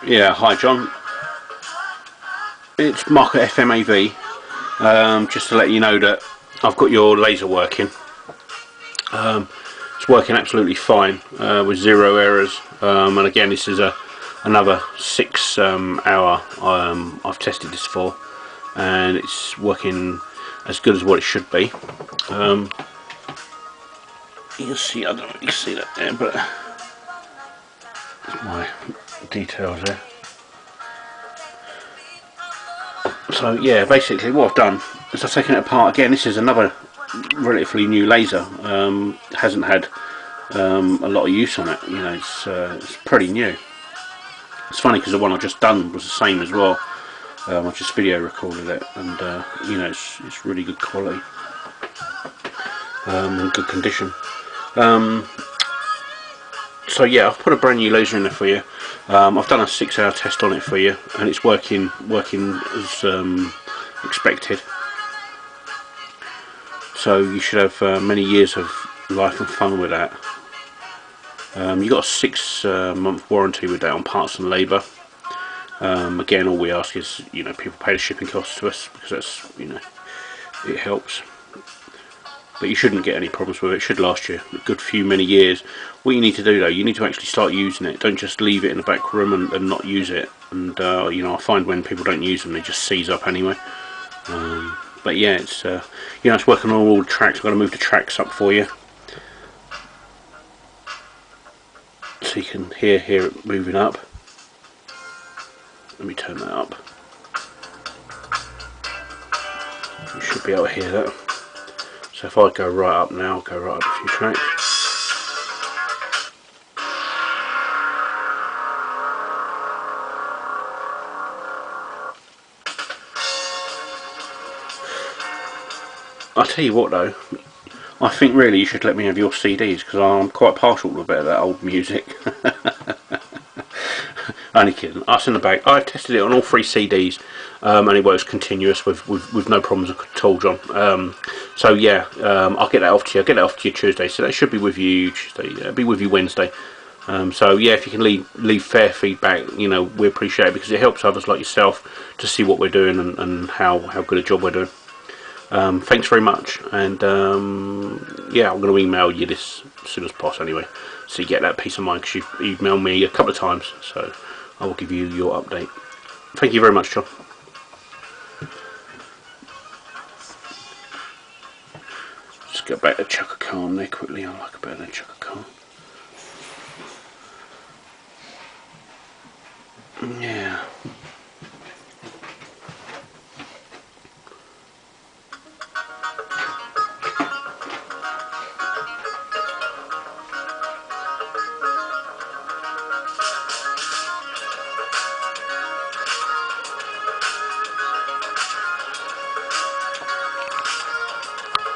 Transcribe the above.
Yeah, hi John. It's Mark at FMAV. Just to let you know that I've got your laser working. It's working absolutely fine with zero errors. And again, this is another 6 hour I've tested this for, and it's working as good as what it should be. You can see, I don't know if you can see that there, but there's my details there. So yeah, basically what I've done is I've taken it apart. Again, this is another relatively new laser. Hasn't had a lot of use on it. You know, it's pretty new. It's funny because the one I just done was the same as well. I just video recorded it, and you know, it's really good quality and good condition. So yeah, I've put a brand new laser in there for you. I've done a 6-hour test on it for you, and it's working as expected. So you should have many years of life and fun with that. You got a 6-month warranty with that on parts and labour. Again, all we ask is, you know, people pay the shipping costs to us, because that's, you know, it helps. But you shouldn't get any problems with it. It should last you a good few many years. What you need to do though, you need to actually start using it. Don't just leave it in the back room and not use it. And you know, I find when people don't use them, they just seize up anyway. But yeah, it's you know, it's working on all the tracks. I'm going to move the tracks up for you, so you can hear it moving up. Let me turn that up. You should be able to hear that. So if I go right up now, I'll go right up a few tracks. I'll tell you what though, I think really you should let me have your CDs, because I'm quite partial to a bit of that old music. Only kidding. Us in the bag. I've tested it on all 3 CDs, and it works continuous with no problems at all, John. So yeah, I'll get that off to you. I'll get that off to you Tuesday. So that should be with you Tuesday. It'll be with you Wednesday. So yeah, if you can leave fair feedback, you know, we appreciate it, because it helps others like yourself to see what we're doing and how good a job we're doing. Thanks very much, and yeah, I'm going to email you this as soon as possible anyway, so you get that peace of mind, because you've emailed me a couple of times, so I will give you your update. Thank you very much, John. Just go back to Chaka Khan there quickly. I like a bit of that Chaka Khan. Yeah.